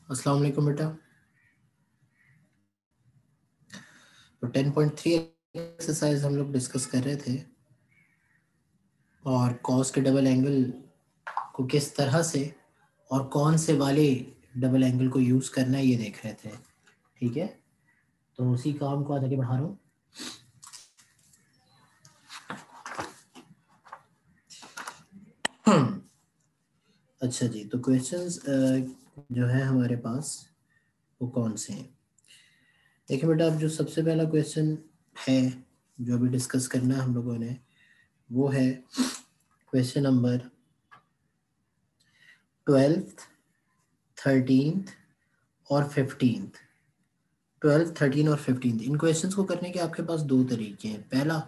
अस्सलाम वालेकुम बेटा। तो 10.3 एक्सरसाइज हम लोग डिस्कस कर रहे थे और कॉस के डबल एंगल को किस तरह से और कौन से वाले डबल एंगल को यूज़ करना है ये देख रहे थे। ठीक है, तो उसी काम को आज आगे बढ़ा रहा हूँ। अच्छा जी, तो क्वेश्चंस जो है हमारे पास वो कौन से हैं। देखिए बेटा, अब जो सबसे पहला क्वेश्चन है जो अभी डिस्कस करना है हम लोगों ने, वो है क्वेश्चन नंबर 12th, 13th और 15th। 12, 13 और 15 इन क्वेश्चंस को करने के आपके पास दो तरीके हैं। पहला,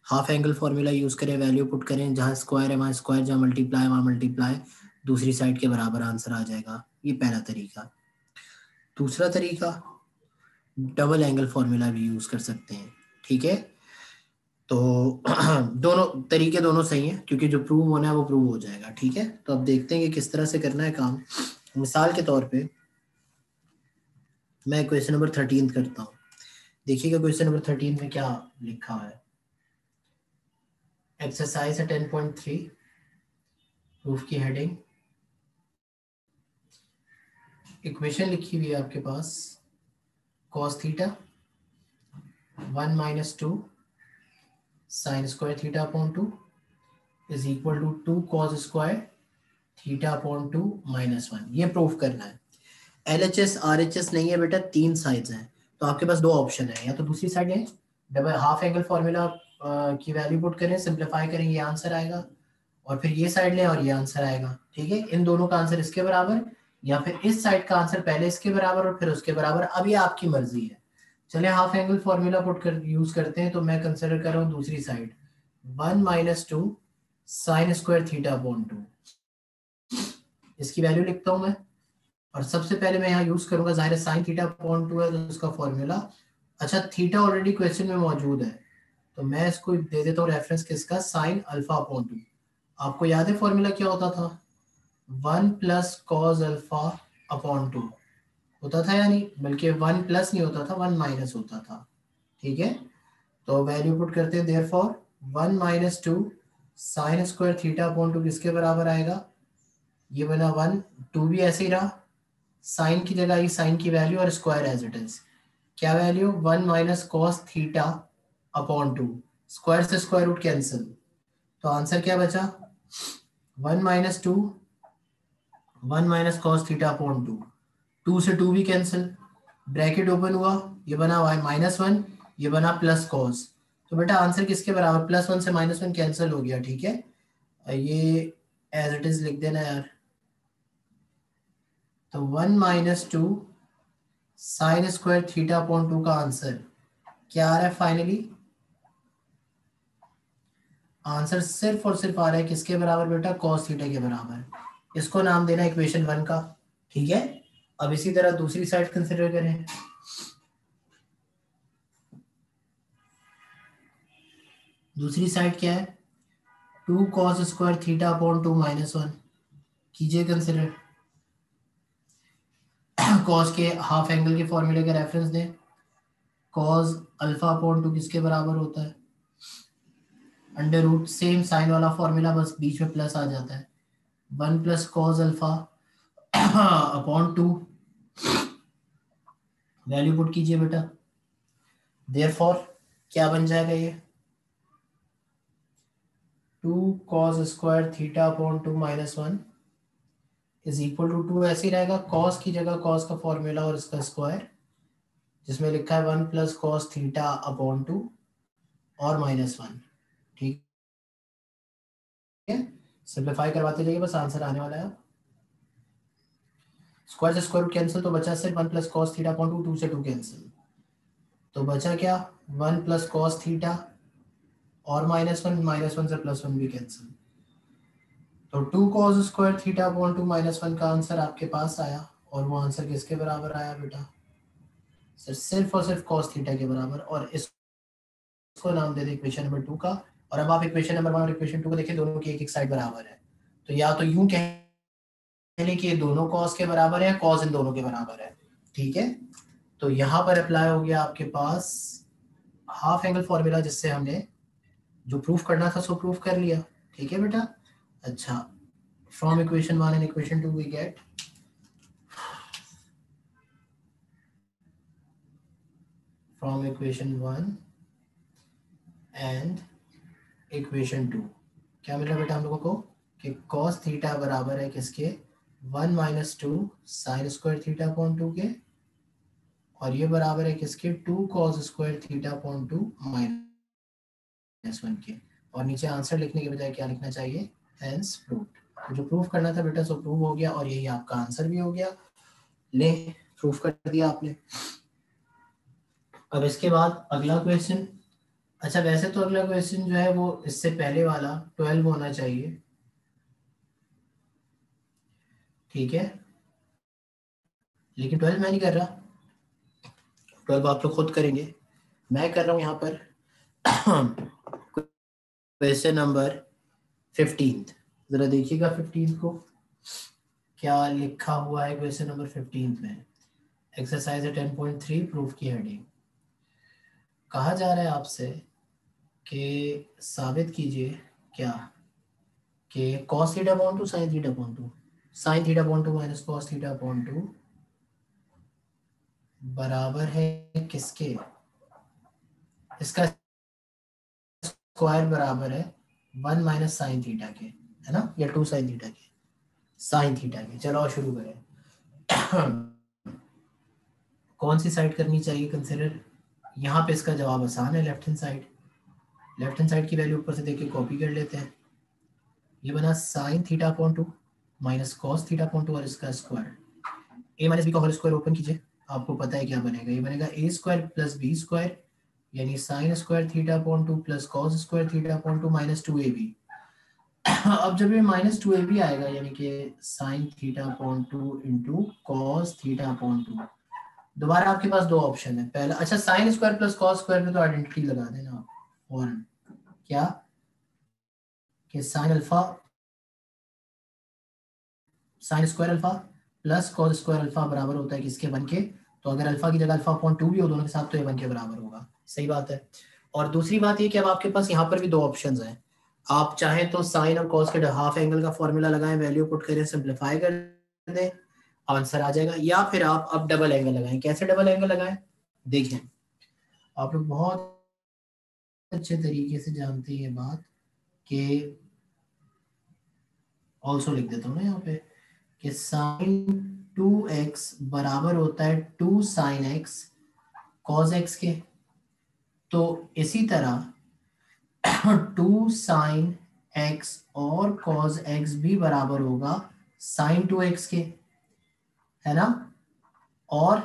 हाफ एंगल फॉर्मूला यूज करें, वैल्यू पुट करें, जहां स्क्वायर है वहां स्क्वायर, जहां मल्टीप्लाई वहां मल्टीप्लाई, दूसरी साइड के बराबर आंसर आ जाएगा। ये पहला तरीका। दूसरा तरीका, डबल एंगल फॉर्मूला भी यूज कर सकते हैं। ठीक है, तो दोनों तरीके दोनों सही हैं क्योंकि जो प्रूव होना है वो प्रूव हो जाएगा। ठीक है, तो अब देखते हैं कि किस तरह से करना है काम। मिसाल के तौर पे मैं क्वेश्चन नंबर 13 करता हूँ। देखिएगा क्वेश्चन नंबर 13 में क्या लिखा हुआ है। एक्सरसाइज है 10.3, प्रूफ की हेडिंग, इक्वेशन लिखी हुई है आपके पास, cos theta 1 - 2 sin square theta upon 2 is equal to 2 cos square theta upon 2 -1। ये प्रूफ करना है। LHS RHS नहीं है बेटा, तीन साइड्स हैं, तो आपके पास दो ऑप्शन है, या तो दूसरी साइड है डबल हाफ एंगल फॉर्मूला की वैल्यू पुट करें, सिंप्लीफाई करें, ये आंसर आएगा, और फिर ये साइड लें और ये आंसर आएगा। ठीक है, इन दोनों का आंसर इसके बराबर, या फिर इस साइड का आंसर पहले इसके बराबर और फिर उसके बराबर। अब ये आपकी मर्जी है। चलिए हाफ एंगल फॉर्मूला पुट कर यूज करते हैं, तो मैं कंसिडर कर रहा हूँ दूसरी side 1 - 2 sign square theta upon 2। इसकी वैल्यू लिखता हूं मैं, और सबसे पहले मैं यहाँ यूज करूंगा, जाहिर है साइन थीटा अपॉन 2 है तो उसका फॉर्मूला, अच्छा थीटा ऑलरेडी क्वेश्चन में मौजूद है तो मैं इसको दे देता हूँ रेफरेंस, किसका, साइन अल्फा अपॉन 2। आपको याद है फॉर्मूला क्या होता था, 1 + cos अल्फा अपॉन 2 होता था, या नहीं, बल्कि 1+ नहीं होता था, 1- होता था। ठीक है, तो वैल्यू पुट करते हैं, therefore 1 - 2 sign square theta upon 2 किसके बराबर आएगा, ये बना 1, 2 भी ऐसे ही रहा, साइन की जगह आई साइन की वैल्यू और स्क्वायर एज इट इज, क्या value, 1 - cos theta upon 2, square से स्क्वायर रूट कैंसिल, तो आंसर क्या बचा, 1 - 2 1 - cos थीटा अपॉन 2, 2 से 2 भी कैंसिल, ब्रैकेट ओपन हुआ, ये बना -1, ये बना प्लस cos, तो बेटा आंसर किसके बराबर, +1 से -1 कैंसिल हो गया। ठीक है, ये एज इट इज लिख देना यार, तो 1 - 2 साइन स्क्वायर थीटा अपॉन 2 का आंसर क्या आ रहा है, फाइनली आंसर सिर्फ और सिर्फ आ रहा है किसके बराबर बेटा, cos थीटा के बराबर। इसको नाम देना इक्वेशन 1 का। ठीक है, अब इसी तरह दूसरी साइड कंसिडर करें। दूसरी साइड क्या है, 2 cos स्क्वायर थीटा अपॉन 2 -1 कीजिए कंसिडर। cos के हाफ एंगल के फॉर्मूले का रेफरेंस दें, cos अल्फा अपॉन 2 किसके बराबर होता है, अंडर रूट, सेम साइन वाला फॉर्मूला, बस बीच में प्लस आ जाता है, 1 + cos alpha upon 2, value put कीजिए बेटा, देयरफॉर क्या बन जाएगा ये, 2 cos square theta upon 2 -1 is equal to 2 ऐसे ही रहेगा, cos की जगह cos का फॉर्मूला और इसका स्क्वायर, जिसमें लिखा है 1 + cos थीटा अपॉन 2 और -1। ठीक है, सिंप्लीफाई करवाते जाइए, बस आंसर आने वाला है। स्क्वायर से स्क्वायर रूट कैंसिल, तो बचा सिर्फ 1 + cos थीटा अपॉन 2, 2 से 2 कैंसिल, तो बचा क्या, 1 + cos थीटा और -1, -1 से +1 भी कैंसिल, तो 2 cos स्क्वायर थीटा अपॉन 2 -1 का आंसर आपके पास आया, और वो आंसर किसके बराबर आया बेटा, सर सिर्फ और सिर्फ cos थीटा के बराबर, और इसको नाम दे दे इक्वेशन नंबर 2 का। और अब आप इक्वेशन नंबर 1 और इक्वेशन 2 को देखिए, दोनों की एक एक साइड बराबर है, तो या तो यूं कहें यानी कि ये दोनों कॉस के बराबर है, कॉस इन दोनों के बराबर है, ठीक है। तो यहाँ पर अप्लाई हो गया आपके पास हाफ एंगल फॉर्मूला, जिससे हमने जो प्रूफ करना था सो प्रूफ कर लिया, ठीक है बेटा। अच्छा, from equation 1 and equation 2 we get from equation 1 and equation 2 क्या मिल रहा है बेटा हम लोगों को कि cos थीटा बराबर है किसके, 1 minus 2 sign square theta upon 2 के, और ये बराबर है किसके, 2 cos square theta upon 2 minus 1 के। और नीचे आंसर लिखने के बजाय क्या लिखना चाहिए, हेंस प्रूव्ड। तो जो प्रूफ करना था बेटा सो प्रूव हो गया, और यही आपका आंसर भी हो गया। ले, प्रूफ कर दिया आपने। अब इसके बाद अगला क्वेश्चन। अच्छा, वैसे तो अगला क्वेश्चन जो है वो इससे पहले वाला 12 होना चाहिए, ठीक है, लेकिन 12 मैं नहीं कर रहा, 12 आप लोग खुद करेंगे। मैं कर रहा हूँ यहाँ पर क्वेश्चन नंबर 15। जरा देखिएगा 15 को क्या लिखा हुआ है क्वेश्चन नंबर 15 में। एक्सरसाइज 10.3 प्रूफ की हेडिंग। कहा जा रहा है आपसे कि साबित कीजिए क्या, कि cos theta upon 2 sin theta upon 2 sin theta upon 2 minus cos theta upon 2 बराबर है किसके, इसका स्क्वायर बराबर है 1 माइनस साइन थीटा के, है ना, या 2 साइन थीटा के, साइन थीटा के। चलो और शुरू करें। कौन सी साइड करनी चाहिए कंसिडर, यहाँ पे इसका जवाब आसान है, left hand side. Left hand side की वैल्यू ऊपर से देख के कॉपी कर लेते हैं। ये बना sine theta upon 2 minus cos theta upon 2 और इसका स्क्वायर, ए माइनस बी का होल स्क्वायर ओपन कीजिए, आपको पता है क्या बनेगा, ये बनेगा ए स्क्वायर प्लस बी स्क्वायर, यानी sign square theta upon 2 plus cos square theta upon 2 minus 2ab। अब जब ये माइनस 2ab आएगा, यानी कि sine theta upon 2 into cos theta upon 2, दोबारा आपके पास दो ऑप्शन है। पहला, अच्छा sine square plus cos square पे तो आइडेंटिटी लगा देना आप, और क्या कि sine alpha, sine square alpha plus cos square alpha बराबर होता है किसके, 1 के। तो अगर अल्फा की जगह अल्फा अपॉन 2 भी हो दोनों के साथ तो ये 1 के बराबर होगा, सही बात है। और दूसरी बात ये कि अब आपके पास यहाँ पर भी दो ऑप्शंस हैं, आप चाहें तो साइन और कॉस के हाफ एंगल का फॉर्मूला लगाएं, वैल्यू पुट करें, सिंपलीफाई कर दें, आंसर आ जाएगा। या फिर आप अब डबल एंगल लगाएं। कैसे डबल एंगल लगाएं, देखें, आप लोग बहुत अच्छे तरीके से जानते हैं ये बात कि, ऑल्सो लिख देता हूँ ना यहाँ पे, कि साइन 2x बराबर होता है 2 साइन x कॉस x के। तो इसी तरह 2 साइन x और कॉस x भी बराबर होगा साइन 2x के, है ना। और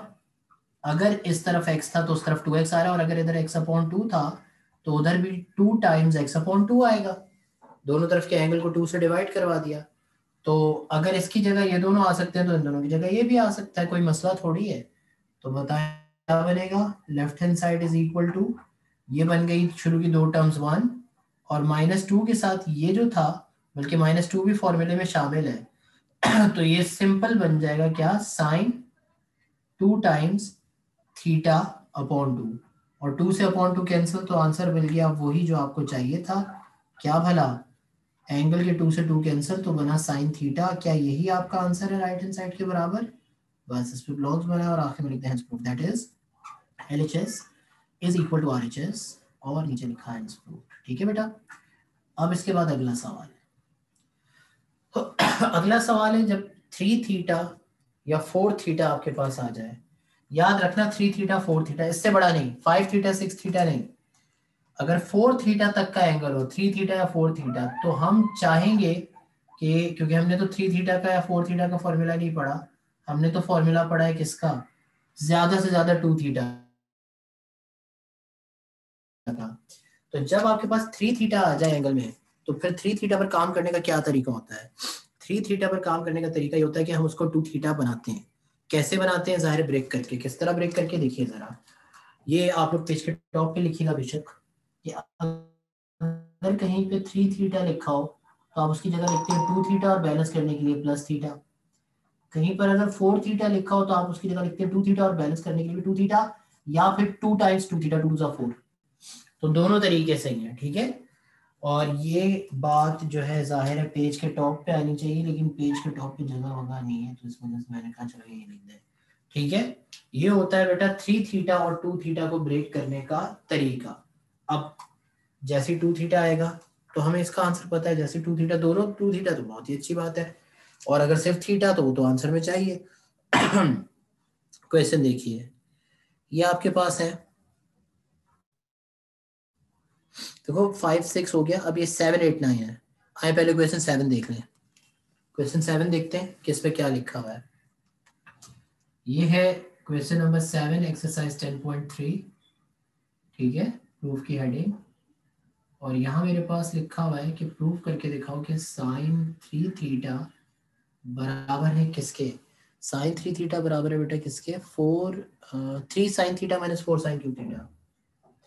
अगर इस तरफ x था तो उस तरफ 2x आ रहा है, और अगर इधर x अपॉन 2 था तो उधर भी 2 टाइम्स x अपॉन 2 आएगा। दोनों तरफ के एंगल को 2 से डिवाइड करवा दिया। तो अगर इसकी जगह ये दोनों आ सकते हैं तो इन दोनों की जगह ये भी आ सकता है, कोई मसला थोड़ी है। तो बताएं क्या बनेगा, left hand side is equal to, ये बन गई शुरू की दो टर्म्स 1, और -2 के साथ ये जो था, बल्कि -2 भी फॉर्मूले में शामिल है। तो ये सिंपल बन जाएगा क्या, साइन 2 टाइम्स थीटा अपॉन 2, और 2 से अपॉन 2 कैंसिल, तो आंसर मिल गया वही जो आपको चाहिए था। क्या भला, एंगल के 2 से 2 कैंसिल तो बना साइन थीटा। क्या यही आपका आंसर है राइट हैंड साइड के बराबर। बस इस पे ब्लॉक्स बनाए और आखिर में लिखते हैं proof that is LHS is equal to RHS, और नीचे लिखा है प्रूफ, ठीक है बेटा। अब इसके बाद अगला सवाल है। तो अगला सवाल है, जब 3 थीटा या 4 थीटा आपके पास आ जाए, याद रखना 3 थीटा 4 थीटा, इससे बड़ा नहीं, 5 थीटा 6 थीटा नहीं, अगर 4 थीटा तक का एंगल हो, 3 थीटा या 4 थीटा, तो हम चाहेंगे कि, क्योंकि हमने तो 3 थीटा का या 4 थीटा का फॉर्मूला नहीं पढ़ा, हमने तो फॉर्मूला पढ़ा है किसका, ज्यादा से ज्यादा 2 थीटा का। तो जब आपके पास 3 थीटा आ जाए एंगल में, तो फिर 3 थीटा पर काम करने का क्या तरीका होता है। 3 थीटा पर काम करने का तरीका ये होता है कि हम उसको 2 थीटा बनाते हैं। कैसे बनाते हैं, जाहिर ब्रेक करके। किस तरह ब्रेक करके, देखिए जरा, ये आप लोग पेज के टॉप पे लिखिएगा बेशक, कि अगर कहीं पे 3 थीटा लिखा हो तो आप उसकी जगह लिखते हैं 2 थीटा, और बैलेंस करने के लिए प्लस थीटा। कहीं पर अगर 4 थीटा लिखा हो तो आप उसकी जगह लिखते हैं 2 थीटा और बैलेंस करने के लिए 2 थीटा, या फिर 2 टाइम्स 2 थीटा, 2 टू 4। तो दोनों तरीके से ही है, ठीक है। और ये बात जो है जाहिर है पेज के टॉप पे आनी चाहिए, लेकिन पेज के टॉप पे जगह वगह नहीं है, तो इस वजह से मैंने कहा चलो ये लिख दें, ठीक है। ये होता है बेटा 3 थीटा और 2 थीटा को ब्रेक करने का तरीका। अब जैसे 2 थीटा आएगा तो हमें इसका आंसर पता है, जैसे 2 थीटा, दोनों 2 थीटा तो बहुत ही अच्छी बात है, और अगर सिर्फ थीटा तो वो तो आंसर में चाहिए। क्वेश्चन देखिए, ये आपके पास है, देखो 5 6 हो गया, अब ये 7 8 9 है। आए पहले क्वेश्चन 7 देख लें। क्वेश्चन 7 देखते हैं किस पे क्या लिखा हुआ है। ये है क्वेश्चन नंबर 7 एक्सरसाइज 10.3, ठीक है, प्रूफ की हेडिंग। और यहाँ मेरे पास लिखा हुआ है कि प्रूफ करके दिखाओ कि साइन 3 थीटा बराबर है किसके। साइन 3 थीटा बराबर है बेटा किसके, 3 sine theta minus 4 sign cube theta.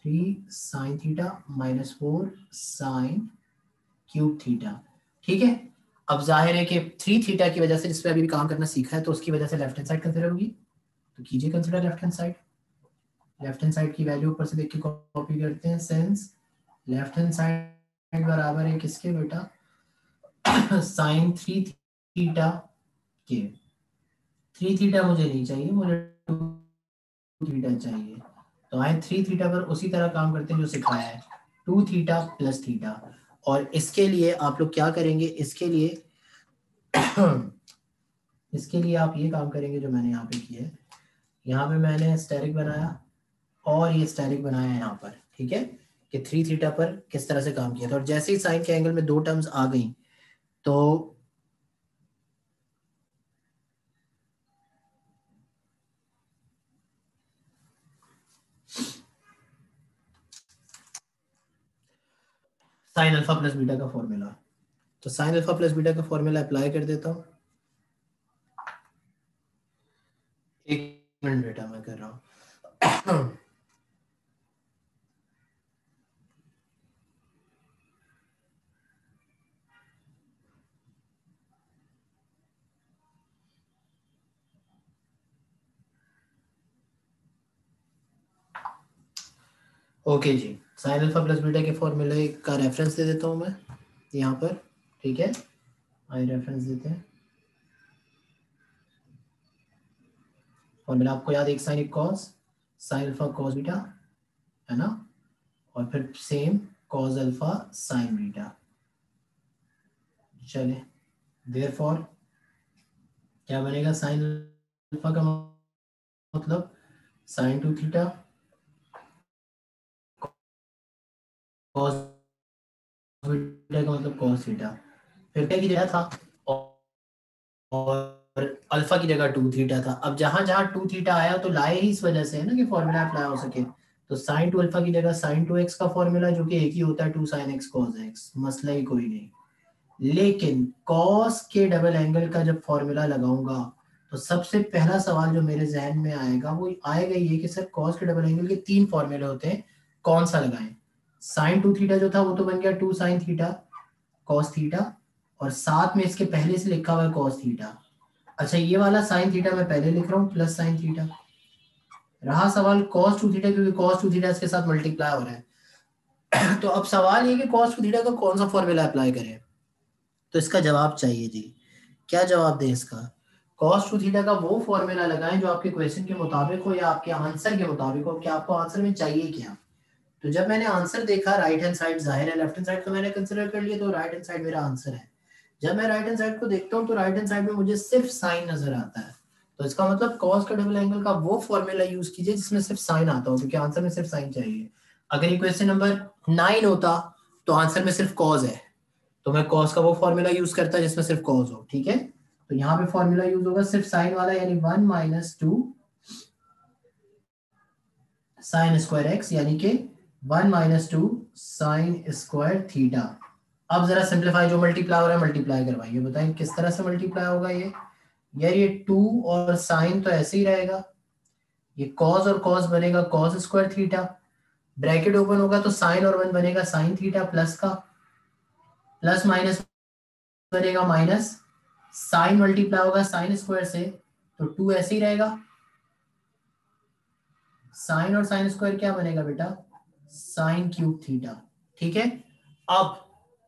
3 sine theta minus 4 sign cube theta, ठीक है। अब जाहिर है कि 3 थीटा की वजह से, जिस पे अभी भी काम करना सीखा है, तो उसकी वजह से लेफ्ट हैंड साइड कंसिडर होगी, तो कीजिए consider left hand side. Left hand side की वैल्यू ऊपर से देख के कॉपी करते हैं, सेंस लेफ्ट हैंड साइड बराबर है किसके बेटा, साइन 3 थीटा के। 3 थीटा मुझे नहीं चाहिए, मुझे 2 थीटा चाहिए। तो आए 3 थीटा पर उसी तरह काम करते हैं जो सिखाया है, 2 थीटा प्लस थीटा। और इसके लिए आप लोग क्या करेंगे, इसके लिए इसके लिए आप ये काम करेंगे जो मैंने यहाँ पे किया है। यहाँ पे मैंने स्टेरिक बनाया और ये स्टेरिक बनाया यहाँ पर, ठीक है, कि 3 थीटा पर किस तरह से काम किया था। और जैसे ही साइन के एंगल में 2 टर्म्स आ गई तो साइन अल्फा प्लस बीटा का फॉर्मूला, तो साइन अल्फा प्लस बीटा का फॉर्मूला अप्लाई कर देता हूँ। एक मिनट बेटा मैं कर रहा हूँ। ओके जी, साइन अल्फा प्लस बीटा के फॉर्मूले का रेफरेंस दे देता हूँ मैं यहाँ पर, ठीक है। आई रेफरेंस देते हैं, फॉर्मूला आपको याद, एक साइन एक cos, sine alpha cos beta, है ना, और फिर same cos alpha sign beta. चले, देयरफॉर क्या बनेगा, साइन अल्फा का मतलब साइन 2 थीटा, कॉस बीटा का मतलब कॉस थीटा। फिर क्या किया था, और अल्फा की जगह 2 थीटा था। अब जहां जहां 2 थीटा आया तो लाए ही इस वजह से है ना कि फॉर्मूला अप्लाई हो सके। तो साइन 2 अल्फा की जगह साइन 2 एक्स का फॉर्मूला, जो कि एक ही होता है 2 साइन एक्स कॉस एक्स, मसला ही कोई नहीं। लेकिन कॉस के डबल एंगल का जब फॉर्मूला लगाऊंगा तो सबसे पहला सवाल जो मेरे जहन में आएगा वो आएगा ये कि सर कॉस के डबल एंगल के 3 फॉर्मूले होते हैं, कौन सा लगाएं। साइन 2 थीटा जो था वो तो बन गया 2 साइन थीटा कॉस थीटा, और साथ में इसके पहले से लिखा हुआ है कॉस थीटा। अच्छा, ये वाला साइन थीटा मैं पहले लिख रहा हूँ प्लस साइन थीटा। रहा सवाल कॉस 2 थीटा, क्योंकि कॉस 2 थीटा इसके साथ मल्टीप्लाई हो रहा है। तो अब सवाल ये कि कॉस 2 थीटा का कौन सा फॉर्मूला अप्लाई करें, तो इसका जवाब चाहिए जी। क्या जवाब दें इसका, कॉस 2 थीटा का वो फॉर्मूला लगाएं जो आपके क्वेश्चन के मुताबिक हो या आपके आंसर के मुताबिक हो, कि आपको आंसर में चाहिए क्या। तो जब मैंने आंसर देखा, राइट हैंड साइड जाहिर है, लेफ्ट हैंड साइड तो मैंने कंसीडर कर लिया, तो राइट हैंड साइड मेरा आंसर है। जब मैं राइट हैंड साइड को देखता हूँ तो राइट हैंड साइड में मुझे सिर्फ साइन नजर आता है। तो इसका मतलब कॉस का डबल एंगल का वो फॉर्मूला यूज कीजिए जिसमें सिर्फ साइन आता हो, क्योंकि आंसर में सिर्फ साइन चाहिए। अगर ये क्वेश्चन नंबर 9 होता तो आंसर में सिर्फ कॉस है, तो मैं कॉस का वो फॉर्मूला यूज करता जिसमें सिर्फ कॉस हो, ठीक है। तो यहाँ पे फॉर्मूला यूज होगा सिर्फ साइन वाला, यानी 1 माइनस 2 साइन स्क्वायर एक्स, यानी कि 1 माइनस 2 साइन स्क्वायर थीटा। अब जरा सिंप्लीफाई, जो मल्टीप्लाई हो रहा है मल्टीप्लाई करवाइए, बताएं किस तरह से मल्टीप्लाई होगा ये। यार ये 2 और साइन तो ऐसे ही रहेगा, ये कॉस और कॉस बनेगा cos square theta, bracket open होगा तो साइन और 1 बनेगा साइन थीटा, प्लस का प्लस माइनस बनेगा माइनस साइन मल्टीप्लाई होगा साइन स्क्वायर से, तो 2 ऐसे ही रहेगा। साइन और साइन स्क्वायर क्या बनेगा बेटा, साइन क्यूब थीटा। ठीक है, अब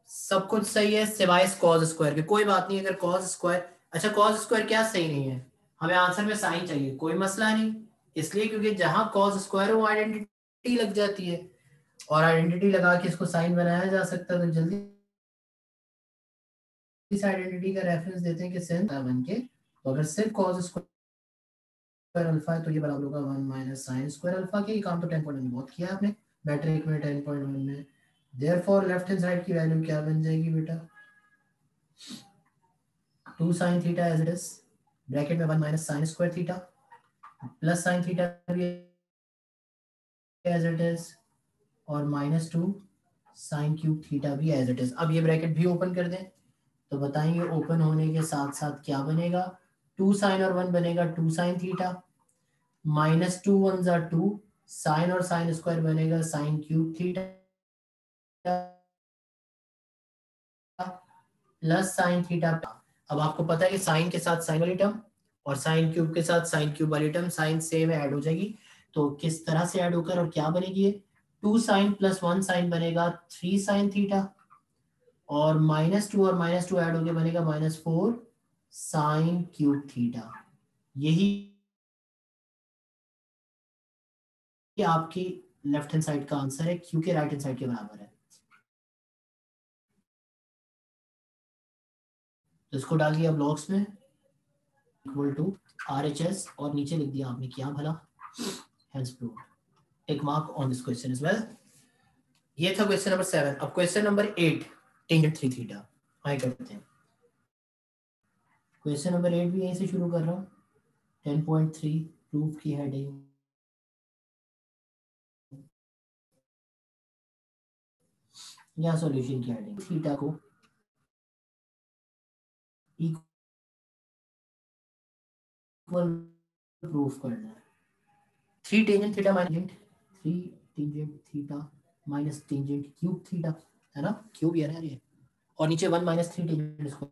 सब कुछ सही है सिवाय कॉस स्क्वायर के। कोई बात नहीं, अगर कॉस स्क्वायर, अच्छा कॉस स्क्वायर क्या सही नहीं है, हमें आंसर में साइन चाहिए, कोई मसला नहीं। इसलिए क्योंकि जहां कॉस स्क्वायर है वो आइडेंटिटी लग जाती है, और आइडेंटिटी लगा के इसको साइन बनाया जा सकता है। तो जल्दी इस आइडेंटिटी का रेफरेंस देते हैं कि सेंस बन के, तो अगर सिर्फ कॉस स्क्वायर अल्फा है तो ये बराबर होगा 1 माइनस साइन स्क्वायर अल्फा के। ये काम तो 10.1 में बहुत किया आपने, मैट्रिक में 10.1 में। देयरफॉर लेफ्ट हैंड साइड की वैल्यू क्या बन जाएगी बेटा, 2 sin theta as it is, bracket में 1 minus sine square theta, plus sine theta भी एज इट इज, और -2 साइन क्यूब थीटा भी एज इट इज। अब ये ब्रैकेट भी ओपन कर दें तो बताएंगे ओपन होने के साथ साथ क्या बनेगा, 2 साइन और 1 बनेगा 2 साइन थीटा, -2 1 जा 2, साइन और साइन स्क्वायर बनेगा sign cube theta plus sine theta. अब आपको पता है कि साइन के साथ साइन वाली टर्म और साइन क्यूब के साथ साइन क्यूब वाली टर्म साइन सेम ऐड हो जाएगी। तो किस तरह से ऐड होकर और क्या बनेगी ये, 2 साइन प्लस 1 साइन बनेगा 3 साइन थीटा, और -2 और -2 ऐड होके बनेगा -4 साइन क्यूब थीटा। यही आपकी लेफ्ट हैंड साइड का आंसर है, क्यू के राइट हैंड साइड के बराबर है। तो इसको डाल दिया ब्लॉक्स में, इक्वल टू RHS, और नीचे लिख दिया आपने क्या भला, hence proved. Tick mark on this question as well. ये था क्वेश्चन नंबर 7। अब क्वेश्चन नंबर 8, टेंजेंट 3 थीटा। आइए करते हैं क्वेश्चन नंबर 8 भी यहीं से शुरू कर रहा हूँ। 10.3 प्रूफ की हेडिंग, या सॉल्यूशन की हेडिंग, थीटा को इक्वल प्रूफ करना है। 3 tangent theta minus 3 tangent theta minus tangent cube theta, है ना, क्यूब ही है ना ये, और नीचे 1 माइनस 3 टेंजेंट स्क्वायर।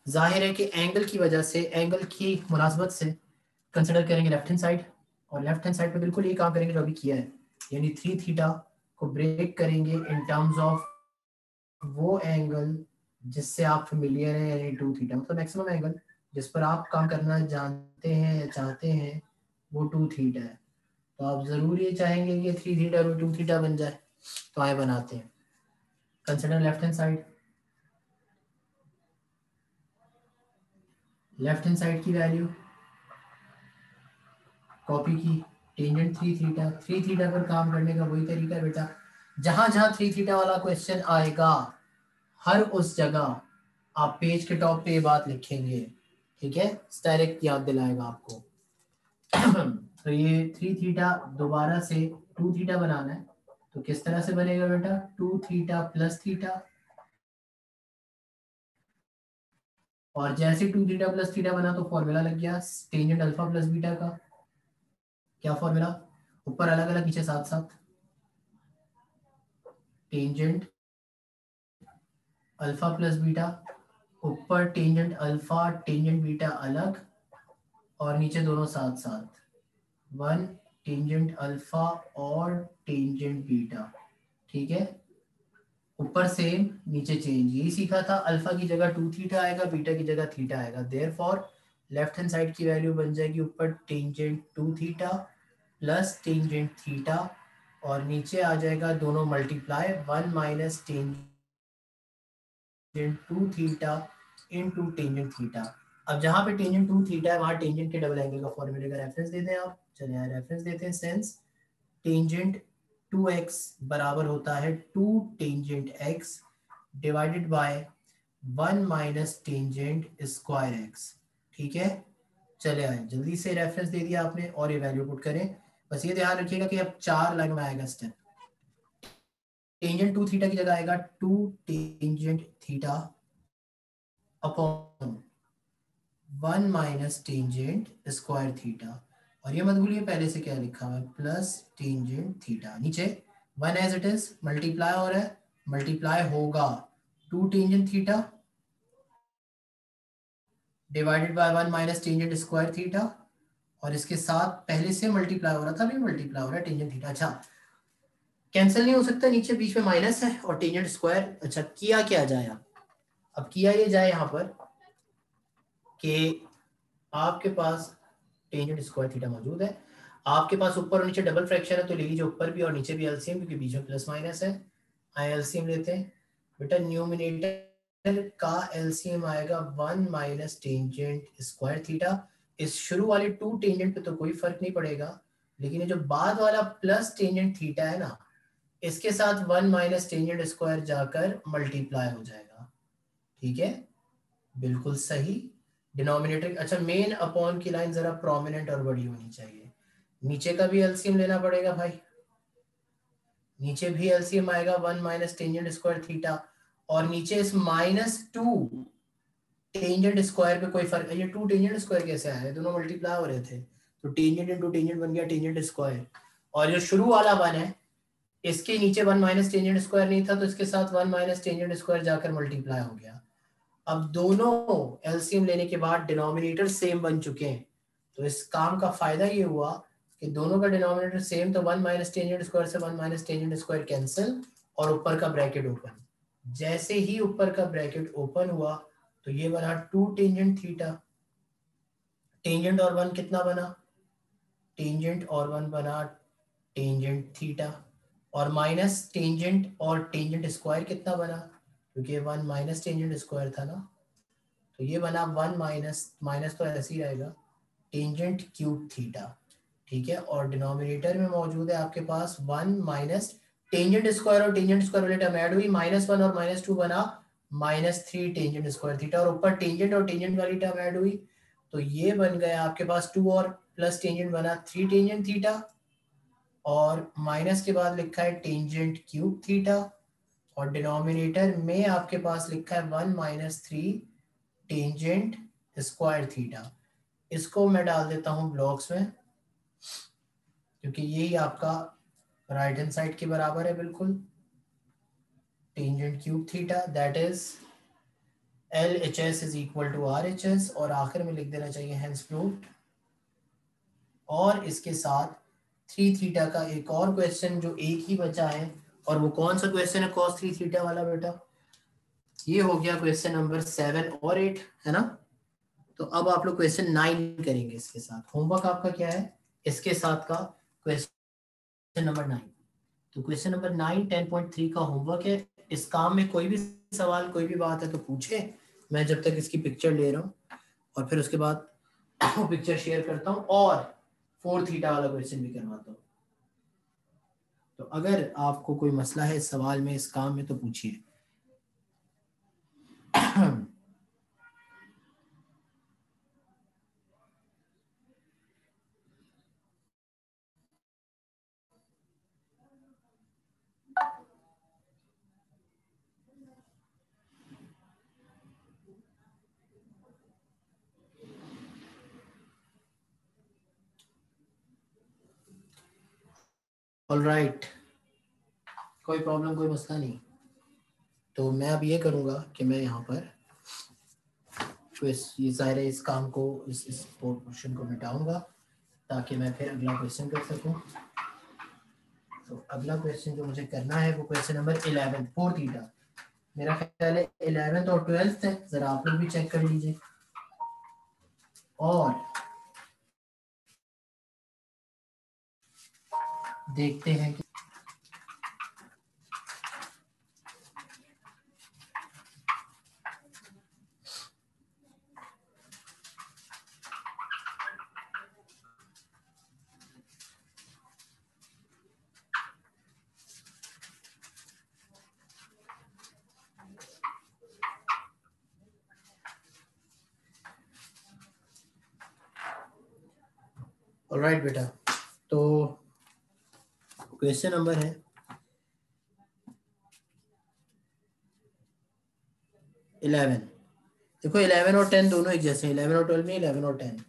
जाहिर है कि एंगल की वजह से, एंगल की मुनासबत से कंसिडर करेंगे लेफ्ट हैंड साइड, और लेफ्ट हैंड साइड पे बिल्कुल ये काम करेंगे जो अभी किया है, यानी 3 थीटा को ब्रेक करेंगे इन टर्म्स ऑफ वो एंगल जिससे आप फेमिलियर हैं, यानी 2 थीटा, मतलब मैक्सिमम एंगल जिस पर आप काम करना जानते हैं या चाहते हैं वो 2 थीटा है। तो आप जरूर ये चाहेंगे कि 3 थीटा और 2 थीटा बन जाए। तो आए बनाते हैं, consider left hand side. Left hand side की वैल्यू कॉपी की, टेंजेंट 3 थीटा, 3 थीटा पर काम करने का वही तरीका है बेटा, जहां जहां 3 थीटा वाला क्वेश्चन आएगा हर उस जगह आप पेज के टॉप पे ये बात लिखेंगे। ठीक है, डायरेक्ट याद दिलाएगा आपको। तो ये 3 थीटा दोबारा से 2 थीटा बनाना है, तो किस तरह से बनेगा बेटा, 2 थीटा प्लस थीटा, और जैसे 2 थीटा प्लस थीटा बना तो फॉर्मूला लग गया टेंजेंट अल्फा प्लस बीटा का। क्या फॉर्मूला, ऊपर अलग अलग नीचे साथ साथ, टेंजेंट अल्फा प्लस बीटा, ऊपर टेंजेंट अल्फा टेंजेंट बीटा अलग, और नीचे दोनों साथ साथ, 1 टेंजेंट अल्फा और टेंजेंट बीटा। ठीक है, ऊपर सेम नीचे चेंज, यही सीखा था। अल्फा की जगह 2 थीटा आएगा, बीटा की जगह थीटा आएगा। देयरफॉर लेफ्ट हैंड साइड की वैल्यू बन जाएगी ऊपर tangent 2 theta plus tangent theta, और नीचे आ जाएगा दोनों multiply 1 minus tangent 2 theta into tangent theta. अब जहां पे टेंजेंट 2 थीटा है वहां टेंजेंट के डबल एंगल का फॉर्मूले का रेफरेंस दे दें आप। चलिए यहाँ रेफरेंस देते हैं, सेंस टेंजेंट 2x बराबर होता है 2 tangent x divided by 1 minus tangent square x। ठीक है, चले आए, जल्दी से रेफरेंस दे दिया आपने और ये वैल्यू पुट करें। बस ये ध्यान रखिएगा कि अब 4 लाइन में आएगा स्टेप। टेंजेंट 2 थीटा की जगह आएगा 2 tangent theta upon 1 minus tangent square theta, और ये मत भूलिए पहले से क्या लिखा हुआ है, प्लस टेंजेंट थीटा। नीचे 1 एज इट इज, मल्टीप्लाई हो रहा है, मल्टीप्लाई होगा 2 tangent theta divided by 1 minus tangent square theta, और इसके साथ पहले से मल्टीप्लाई हो रहा था, भी मल्टीप्लाई हो रहा है टेंजेंट थीटा। अच्छा, कैंसिल नहीं हो सकता, नीचे बीच में माइनस है और टेंजेंट स्क्वायर। अच्छा, किया क्या जाए अब किया ये जाए यहाँ पर कि आपके पास टेंजेंट स्क्वायर थीटा मौजूद है, आपके पास ऊपर और नीचे डबल फ्रैक्शन है, तो ले लीजिए ऊपर भी और नीचे भी एलसीएम, क्योंकि बीच में प्लस माइनस है। आए एलसीएम लेते हैं बेटा, न्यूमिनेटर का एलसीएम आएगा 1 माइनस टेंजेंट स्क्वायर थीटा। इस शुरू वाले 2 टेंजेंट पे तो कोई फर्क नहीं पड़ेगा, लेकिन ये जो बाद वाला प्लस टेंजेंट थीटा है ना, इसके साथ 1 माइनस टेंजेंट स्क्वायर जाकर मल्टीप्लाई हो जाएगा। ठीक है, बिल्कुल सही। डिनोमिनेटर, अच्छा मेन अपॉन की लाइन जरा प्रोमिनेंट और बड़ी होनी चाहिए। नीचे का भी एलसीएम लेना पड़ेगा भाई, नीचे भी एलसीएम आएगा 1 माइनस टेंजेंट स्क्वायर थीटा, और नीचे इस -2 टेंजेंट स्क्वायर पे कोई फर्क, ये 2 टेंजेंट स्क्वायर कैसे आए, दोनों मल्टीप्लाई हो रहे थे, तो टेंजेंट इनटू टेंजेंट बन गया टेंजेंट स्क्वायर। और जो शुरू वाला 1 है, इसके नीचे 1 माइनस टेंजेंट स्क्वायर नहीं था, तो इसके साथ 1 माइनस टेंजेंट स्क्वायर जाकर मल्टीप्लाई हो गया। अब दोनों एलसीएम लेने के बाद डिनोमिनेटर सेम बन चुके हैं, तो इस काम का फायदा ये हुआ कि दोनों का डिनोमिनेटर सेम, तो 1 माइनस टेंजेंट स्क्वायर से 1 माइनस टेंजेंट स्क्वायर कैंसिल, और ऊपर का ब्रैकेट ओपन। जैसे ही ऊपर का ब्रैकेट ओपन हुआ तो ये बना 2 टेंजेंट थीटा, टेंजेंट और 1 कितना बना, टेंजेंट और 1 बना टेंजेंट थीटा, और माइनस टेंजेंट और टेंजेंट स्क्वायर कितना बना, क्योंकि 1 माइनस टेंजेंट स्क्वायर था ना, तो ये बना 1 माइनस माइनस तो ऐसे ही रहेगा टेंजेंट क्यूब थीटा। ठीक है, और डिनोमिनेटर में मौजूद है आपके पास 1 माइनस टेंजेंट स्क्वायर, और टेंजेंट स्क्वायर वाली टर्म ऐड हुई, -1 और -2 बना -3 टेंजेंट स्क्वायर थीटा, और ऊपर टेंजेंट और टेंजेंट वाली टर्म ऐड हुई, तो ये बन गया आपके पास 2 और प्लस टेंजेंट बना 3 टेंजेंट थीटा, और माइनस के बाद लिखा है टेंजेंट क्यूब थीटा, और डिनोमिनेटर में आपके पास लिखा है 1 माइनस 3 टेंजेंट स्क्वायर थीटा। इसको मैं डाल देता हूं ब्लॉक्स में, क्योंकि यही आपका राइट हैंड साइड के बराबर है बिल्कुल। Tangent cube theta that is LHS is equal to RHS, और आखिर में लिख देना चाहिए हेंस प्रूव्ड। और इसके साथ 3 थीटा का एक और क्वेश्चन जो एक ही बचा है, और वो कौन सा क्वेश्चन है cos 3 थीटा वाला बेटा, ये हो गया क्वेश्चन नंबर 7 और 8, है ना। तो अब आप लोग क्वेश्चन 9 करेंगे इसके साथ। होमवर्क आपका क्या है इसके साथ का, क्वेश्चन नंबर 9। तो क्वेश्चन नंबर 9 10.3 का होमवर्क है। इस काम में कोई भी सवाल कोई भी बात है तो पूछे, मैं जब तक इसकी पिक्चर ले रहा हूँ, और फिर उसके बाद पिक्चर शेयर करता हूँ, और 4 थीटा वाला क्वेश्चन भी करवाता हूँ। तो अगर आपको कोई मसला है इस सवाल में, इस काम में, तो पूछिए। ऑलराइट, कोई प्रॉब्लम कोई मसला नहीं। तो मैं अब ये करूँगा कि मैं यहाँ पर ये सारे इस काम को, इस पोर्शन को मिटाऊंगा, ताकि मैं फिर अगला क्वेश्चन कर सकूं। तो अगला क्वेश्चन जो मुझे करना है वो क्वेश्चन नंबर 11 4 थीटा। मेरा ख्याल है 11th और 12th है, जरा आप लोग भी चेक कर लीजिए। और देखते हैं कि ऑलराइट बेटा, तो क्वेश्चन नंबर है 11। देखो 11 और 10 दोनों एक जैसे हैं, 11 और 12 में 11 और 10,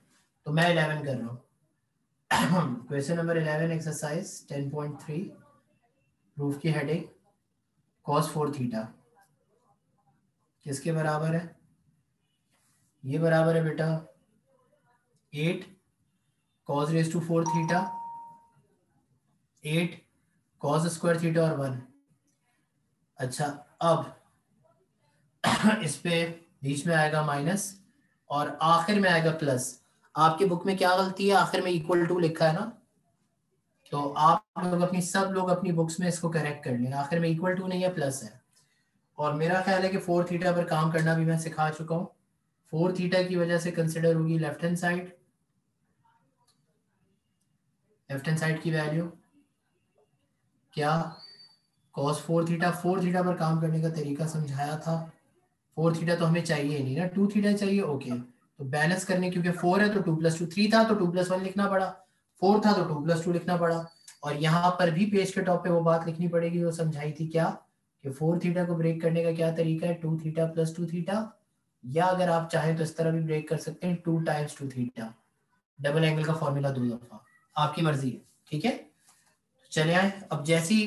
तो मैं 11 कर रहा हूँ। Question number 11 exercise 10.3। प्रूफ की हेडिंग cos 4 थीटा किसके बराबर है? ये बराबर है बेटा 8 cos raise to 4 theta, 8 cos square theta और 1। अच्छा, अब इस पे बीच में आएगा माइनस और आखिर में आएगा प्लस। आपकी बुक में क्या गलती है? आखिर में इक्वल टू लिखा है ना, तो आप लोग अपनी सब लोग अपनी बुक्स में इसको करेक्ट कर लें। आखिर में इक्वल टू नहीं है, प्लस है। और मेरा ख्याल है कि 4 थीटा पर काम करना भी मैं सिखा चुका हूँ। 4 थीटा की वजह से कंसिडर होगी left hand side. Left hand side की वैल्यू क्या? cos 4 theta. 4 थीटा पर काम करने का तरीका समझाया था। 4 थीटा तो हमें चाहिए नहीं ना, 2 थीटा चाहिए। ओके, तो बैलेंस करने, क्योंकि 4 है तो 2 + 2, 3 था तो 2 + 1 लिखना पड़ा, 4 था तो 2 + 2 लिखना पड़ा। और यहाँ पर भी पेज के टॉप पे वो बात लिखनी पड़ेगी, वो समझाई थी क्या कि 4 थीटा को ब्रेक करने का क्या तरीका है? 2 थीटा + 2 थीटा, या अगर आप चाहें तो इस तरह भी ब्रेक कर सकते हैं 2 × 2 थीटा। डबल एंगल का फॉर्मूला 2 दफा, आपकी मर्जी है। ठीक है, चले आए। अब जैसी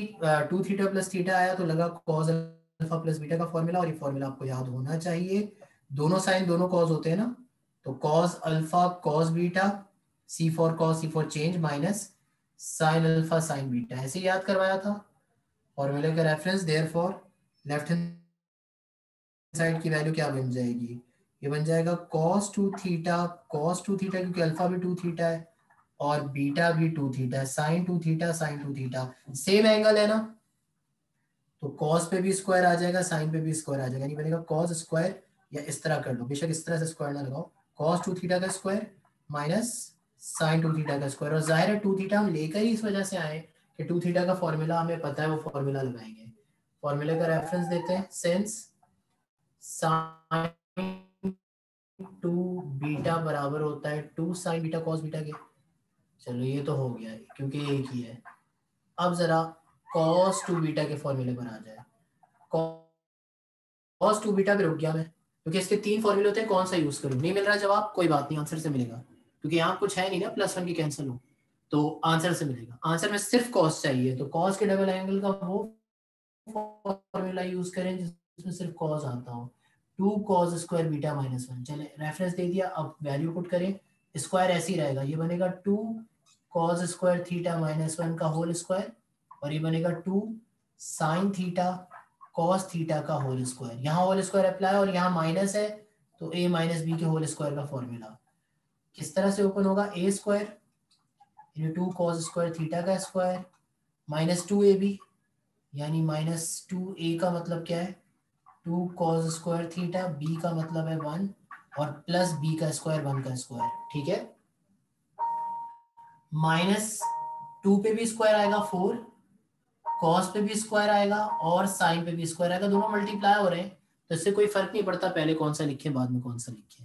2 थीटा + थीटा आया तो लगा cos अल्फा + बीटा का फॉर्मूला, और ये फॉर्मूला आपको याद होना चाहिए। दोनों साइन दोनों cos होते हैं ना, तो cos alpha cos beta, C for cos, C for change, minus sin alpha sin beta, ऐसे याद करवाया था फॉर्मूले का reference. Therefore left hand side की वैल्यू क्या बन जाएगी? ये बन जाएगा cos 2 थीटा, cos 2 थीटा क्योंकि अल्फा भी 2 थीटा है और बीटा भी 2 थीटा है, sin 2 theta sin 2 theta, same angle है ना, तो cos पे भी स्क्वायर आ जाएगा, sin पे भी स्क्वायर आ जाएगा। नहीं बनेगा cos स्क्वायर, या इस तरह कर लो, बेशक इस तरह से स्क्वायर ना लगाओ, cos 2 थीटा का स्क्वायर माइनस sin 2 थीटा का स्क्वायर। और जाहिर है 2 थीटा हम लेकर ही इस वजह से आए कि 2 थीटा का फॉर्मूला हमें पता है, वो फॉर्मूला लगाएंगे। फॉर्मूले का रेफरेंस देते हैं, सिंस sin 2 बीटा बराबर होता है 2 sin बीटा cos बीटा के। चलो ये तो हो गया है क्योंकि एक ही है। अब जरा cos 2 बीटा के फॉर्मूले पर आ जाए। cos 2 बीटा पे रुक गया मैं, क्योंकि इसके 3 फॉर्मूले होते हैं, कौन सा यूज करूं? नहीं मिल रहा जवाब, कोई बात नहीं, आंसर से मिलेगा, क्योंकि यहाँ कुछ है नहीं ना +1 की कैंसिल हो, तो आंसर से मिलेगा। आंसर में सिर्फ cos चाहिए, तो cos के डबल एंगल का वो फॉर्मूला यूज करें जिसमें सिर्फ cos आता हो, 2 cos स्क्वायर बीटा -1। चले, रेफरेंस दे दिया, अब वैल्यू पुट करें। स्क्वायर ऐसे ही रहेगा, ये बनेगा 2 cos स्क्वायर थीटा -1 का होल स्क्वायर, और ये बनेगा 2 sin थीटा cos थीटा का होल स्क्वायर। यहाँ होल स्क्वायर अप्लाई और यहाँ माइनस है, तो a - b के होल स्क्वायर का फॉर्मूला किस तरह से ओपन होगा? a square 2 cos square theta का स्क्वायर -2ab, यानी -2a का मतलब क्या है? 2 cos स्क्वायर थीटा, b का मतलब है 1, और प्लस b का स्क्वायर 1 का स्क्वायर। ठीक है, -2 पे भी स्क्वायर आएगा 4, cos पे भी स्क्वायर आएगा और sin पे भी स्क्वायर आएगा, दोनों मल्टीप्लाई हो रहे हैं, तो इससे कोई फर्क नहीं पड़ता पहले कौन सा लिखे बाद में कौन सा लिखे।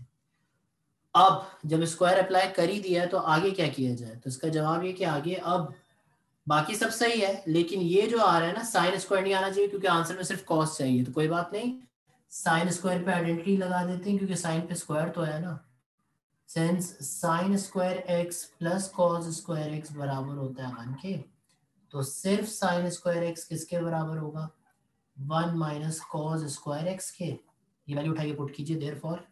अब जब स्क्वायर अप्लाई कर ही दिया है तो आगे क्या किया जाए? तो इसका जवाब ये कि आगे अब बाकी सब सही है, लेकिन ये जो आ रहा है ना साइन स्क्वायर नहीं आना चाहिए, क्योंकि आंसर में सिर्फ कॉस चाहिए। तो कोई बात नहीं, साइन स्क्वायर पे आइडेंटिटी लगा देते हैं, क्योंकि साइन पे स्क्वायर तो है ना। Since sine square x plus cos square x बराबर होता है 1 के, तो सिर्फ साइन स्क्वायर एक्स किसके बराबर होगा? 1 माइनस कॉस स्क्वायर एक्स के। ये वैल्यू उठाइए, पुट कीजिए, देयरफॉर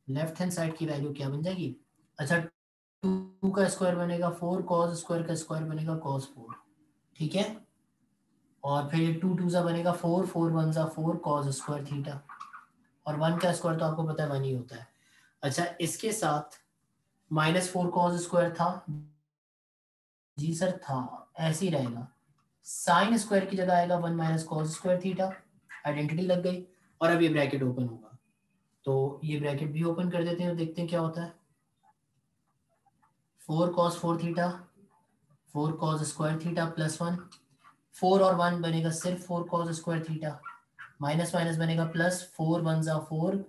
लेफ्ट हैंड साइड की वैल्यू क्या बन जाएगी? अच्छा, 2 का स्क्वायर बनेगा 4, कॉस स्क्वायर का स्क्वायर बनेगा कॉस 4। ठीक है, और फिर 2 2 सा बनेगा 4, 4 1 सा 4 cos स्क्वायर थीटा, और 1 का स्क्वायर तो आपको पता है 1 ही होता है। अच्छा, इसके साथ -4 cos स्क्वायर था जी सर, था, ऐसे ही रहेगा। साइन स्क्वायर की जगह आएगा 1 minus cos square theta, identity लग गई। और अब ये ब्रैकेट ओपन होगा, तो ये ब्रैकेट भी ओपन कर देते हैं और देखते हैं क्या होता है। 4 cos 4 theta, 4 cos square theta plus 1, 4 और 1 बनेगा सिर्फ 4 cos square theta, minus minus बनेगा प्लस, 4 1 जा 4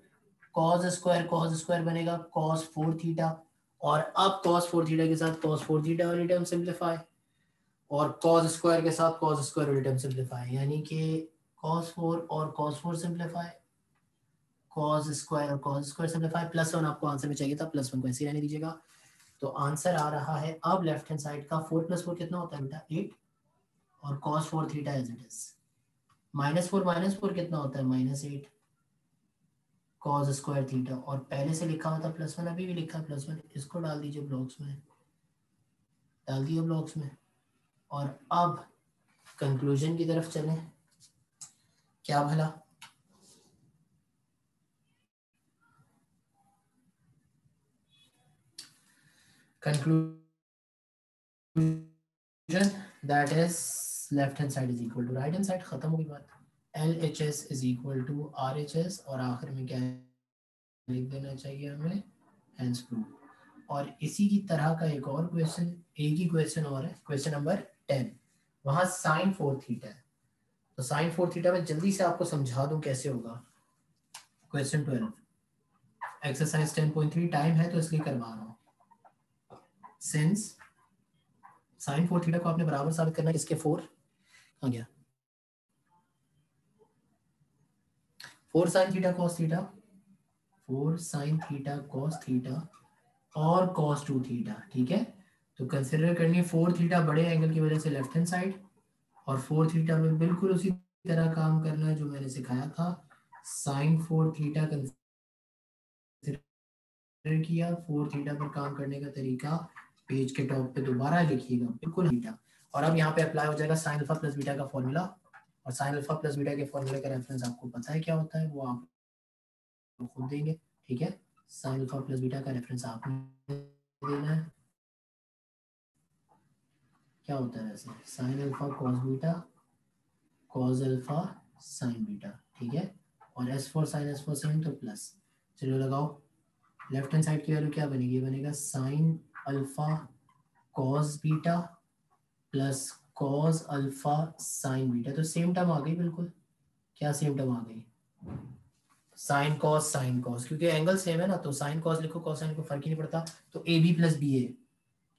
cos स्क्वायर बनेगा cos 4 थीटा, और अब cos 4 थीटा के साथ cos 4 थीटा वाली टर्म सिंप्लीफाई, और cos स्क्वायर के साथ cos स्क्वायर वाली टर्म सिंप्लीफाई, यानी कि cos 4 और cos 4 सिंप्लीफाई, cos स्क्वायर और cos स्क्वायर सिंप्लीफाई, +1 आपको आंसर में चाहिए था, +1 को ऐसे ही रहने दीजिएगा। तो आंसर आ रहा है अब लेफ्ट हैंड साइड का 4 + 4 कितना होता है बेटा? 8। और cos 4 theta as it is. -4 कितना होता है, -8 कॉस स्क्वायर थीटा, और पहले से लिखा हुआ था +1, अभी भी लिखा +1, इसको डाल दीजिए ब्लॉक्स में, डाल दिए ब्लॉक्स में। और अब कंक्लूजन की तरफ चलें। क्या भला, conclusion that is left hand side is equal to right hand side, खत्म हुई बात। LHS is equal to RHS, और आखिर में क्या लिख देना चाहिए हमें, हेंस प्रूव। और इसी की तरह का एक और क्वेश्चन, एक ही क्वेश्चन और है, क्वेश्चन नंबर 10, वहां sin 4 थीटा है। तो sin 4 थीटा में जल्दी से आपको समझा दूं कैसे होगा। क्वेश्चन 12 एक्सरसाइज 10.3, टाइम है तो इसलिए करवा रहा हूँ। सिंस sin 4 थीटा को आपने बराबर साबित करना है किसके, 4 आ गया, 4 sin theta cos theta, 4 sin theta cos theta और cos 2 थीटा, ठीक है। तो कंसिडर करनी है 4 थीटा बड़े एंगल की वजह से लेफ्ट हैंड साइड, और 4 थीटा में बिल्कुल उसी तरह काम करना है जो मैंने सिखाया था। sin 4 थीटा कंसिडर किया, 4 थीटा पर काम करने का तरीका पेज के टॉप पे दोबारा लिखिएगा, बिल्कुल थीटा। और अब यहाँ पे अप्लाई हो जाएगा साइन अल्फा प्लस बीटा का फॉर्मूला, और साइन अल्फा प्लस बीटा के फॉर्मूले का रेफरेंस आपको पता है क्या होता है, वो आप खुद देंगे, ठीक है। साइन अल्फा प्लस बीटा का रेफरेंस आपने देना है, क्या होता है वैसे, sine alpha cos beta cos alpha sign beta, ठीक है। और एस फॉर साइन तो प्लस, चलो लगाओ। लेफ्ट हैंड साइड की वैल्यू क्या बनेगी, बनेगा sine alpha cos beta plus cos alpha sign beta, तो सेम टर्म आ गई बिल्कुल। क्या सेम टर्म आ गई, साइन कॉस, क्योंकि एंगल सेम है ना, तो साइन कॉस लिखो कॉस साइन को फर्क ही नहीं पड़ता। तो A B plus B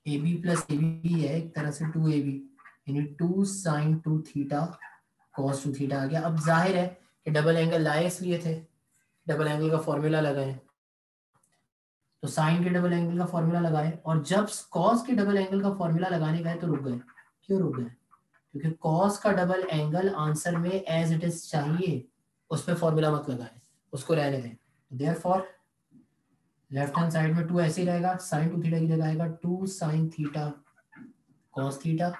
A B plus A B है एक तरह से 2AB, यानी 2 साइन 2 थीटा कॉस 2 थीटा आ गया। अब जाहिर है कि डबल एंगल लाए इसलिए थे, डबल एंगल का फॉर्मूला लगाए, तो साइन के डबल एंगल का फॉर्मूला लगाए, और जब कॉस के डबल एंगल का फॉर्मूला लगाने गए तो रुक गए। क्यों रुक गए, क्योंकि कॉस का डबल एंगल आंसर में एज इट इज चाहिए, उस पर फॉर्मूला मत लगाए, उसको रहने दें। देयरफॉर लेफ्ट हैंड साइड में 2 ऐसे ही रहेगा, साइन 2 थीटा की जगह आएगा 2 साइन थीटा कॉस थीटा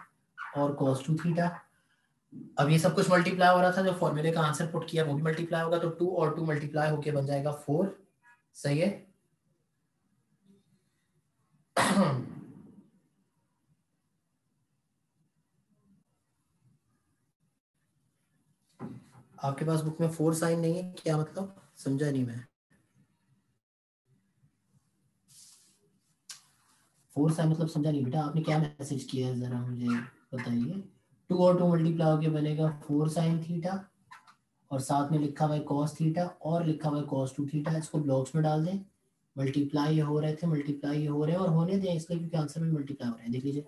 और कॉस 2 थीटा। अब ये सब कुछ मल्टीप्लाई हो रहा था, जो फॉर्मूले का आंसर पुट किया वो भी मल्टीप्लाई होगा, तो 2 और 2 मल्टीप्लाई होके बन जाएगा 4, सही है। आपके पास बुक में 4 साइन नहीं है, क्या मतलब, समझा नहीं मैं। 4 साइन मतलब समझा नहीं बेटा, आपने क्या मैसेज किया है जरा मुझे बताइए। 2 और 2 मल्टीप्लाई होके बनेगा 4 साइन थीटा, और साथ में लिखा हुआ है कॉस थीटा और लिखा हुआ है कॉस 2 थीटा, इसको ब्लॉक्स में डाल दें। मल्टीप्लाई हो रहे थे, मल्टीप्लाई हो रहे हैं, और होने दें इसलिए क्योंकि आंसर में मल्टीप्लाई हो रहे हैं, देख लीजिए।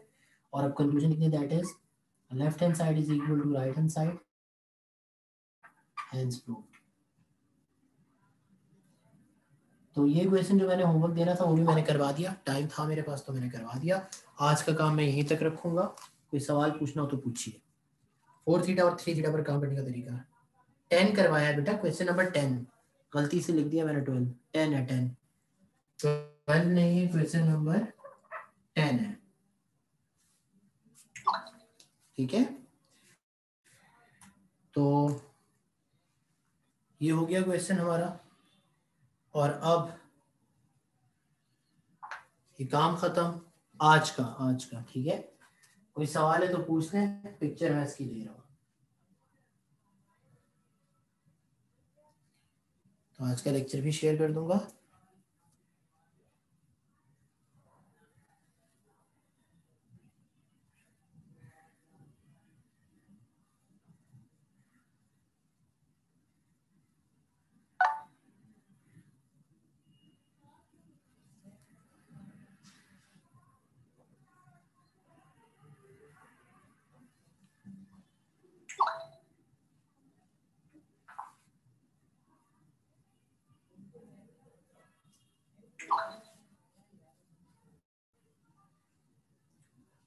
और अब कंक्लूजन लिखने, that is left hand side is equal to right hand side, hence prove. तो ये क्वेश्चन जो मैंने होमवर्क देना था वो भी मैंने करवा दिया, टाइम था मेरे पास तो मैंने करवा दिया। आज का काम मैं यहीं तक रखूंगा, कोई सवाल पूछना हो तो पूछिए। 4 थीटा और 3 थीटा पर काम करने का तरीका, 10 करवाया है बेटा, क्वेश्चन नंबर 10, गलती से लिख दिया मैंने 12, 10 है, 10 12 नहीं है, क्वेश्चन नंबर 10 है, ठीक है। तो ये हो गया क्वेश्चन हमारा, और अब ये काम खत्म आज का, ठीक है। कोई सवाल है तो पूछ लें, पिक्चर मैं इसकी दे रहा हूँ। तो आज का लेक्चर भी शेयर कर दूंगा।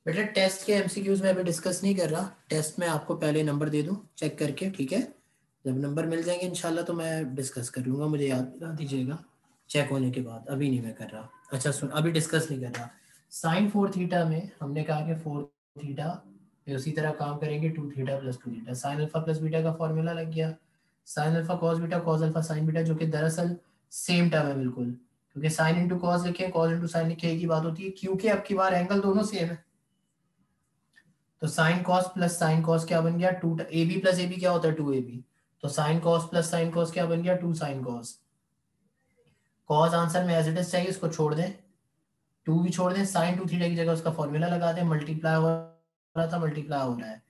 बेटा टेस्ट के एमसीक्यूज में अभी डिस्कस नहीं कर रहा, टेस्ट में आपको पहले नंबर दे दूं चेक करके, ठीक है? जब नंबर मिल जाएंगे इंशाल्लाह तो मैं डिस्कस कर लूंगा, मुझे याद दिला दीजिएगा चेक होने के बाद, अभी नहीं मैं कर रहा। अच्छा सुन, अभी डिस्कस नहीं कर रहा। साइन 4 थीटा में हमने कहा कि 4 थीटा पे उसी तरह काम करेंगे 2 theta plus 2 theta, sine alpha plus beta का फॉर्मूला लग गया। Sine alpha cos beta cos alpha sign beta, जो कि दरअसल सेम टर्म है बिल्कुल, क्योंकि साइन इंटू कॉस लिखे कॉस इंटू साइन लिखे एक ही बात होती है, क्योंकि अब की बार एंगल दोनों सेम है। तो sine cos plus sine cos क्या बन गया, two A B plus A B क्या होता है 2ab, तो sine cos plus sine cos क्या बन गया 2 साइन कॉस। कॉस आंसर में एज इट इज चाहिए, उसको छोड़ दें, 2 भी छोड़ दें, साइन 2 थीटा की जगह उसका फॉर्मूला लगा दें, मल्टीप्लाई हो रहा था मल्टीप्लाई हो रहा है,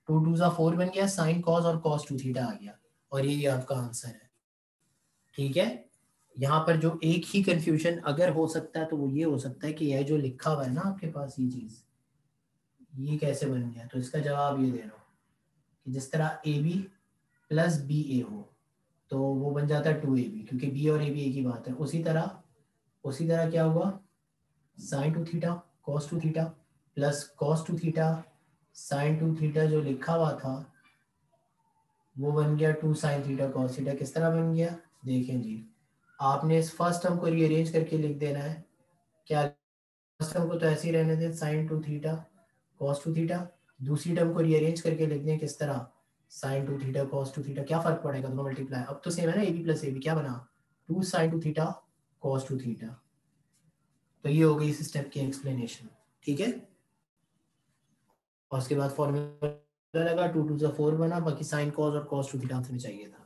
2 2 4 बन गया, साइन कॉस और कॉस 2 थीटा आ गया, और ये आपका आंसर है। ठीक है, यहाँ पर जो एक ही कंफ्यूजन अगर हो सकता है तो वो ये हो सकता है कि यह जो लिखा हुआ है ना आपके पास ये चीज, ये कैसे बन गया, तो इसका जवाब ये दे रहा हूँ कि जिस तरह ए बी प्लस बी ए हो तो वो बन जाता है 2ab, क्योंकि बी और ए बी एक ही बात है। उसी तरह क्या हुआ, sine 2 theta cos 2 theta plus cos 2 theta sine 2 theta जो लिखा हुआ था वो बन गया 2 साइन थीटा कॉस थीटा। किस तरह बन गया देखें जी, आपने इस फर्स्ट टर्म को रीअरेंज करके लिख देना है। क्या, फर्स्ट टर्म को तो ऐसे ही रहने दें साइन 2 थीटा कॉस 2 थीटा, दूसरी टर्म को रीअरेंज करके लिख दें किस तरह, साइन 2 थीटा कॉस 2 थीटा, क्या फर्क पड़ेगा दोनों मल्टीप्लाई, अब तो सेम है ना, A B plus A B क्या बना 2 साइन 2 थीटा कॉस 2 थीटा। तो ये हो गई इस स्टेप की एक्सप्लेनेशन, ठीक है? और उसके बाद फॉर्मूला लगा 2 2 4 बना, बाकी साइन कॉस और कॉस 2 थीटा आंसर में चाहिए था।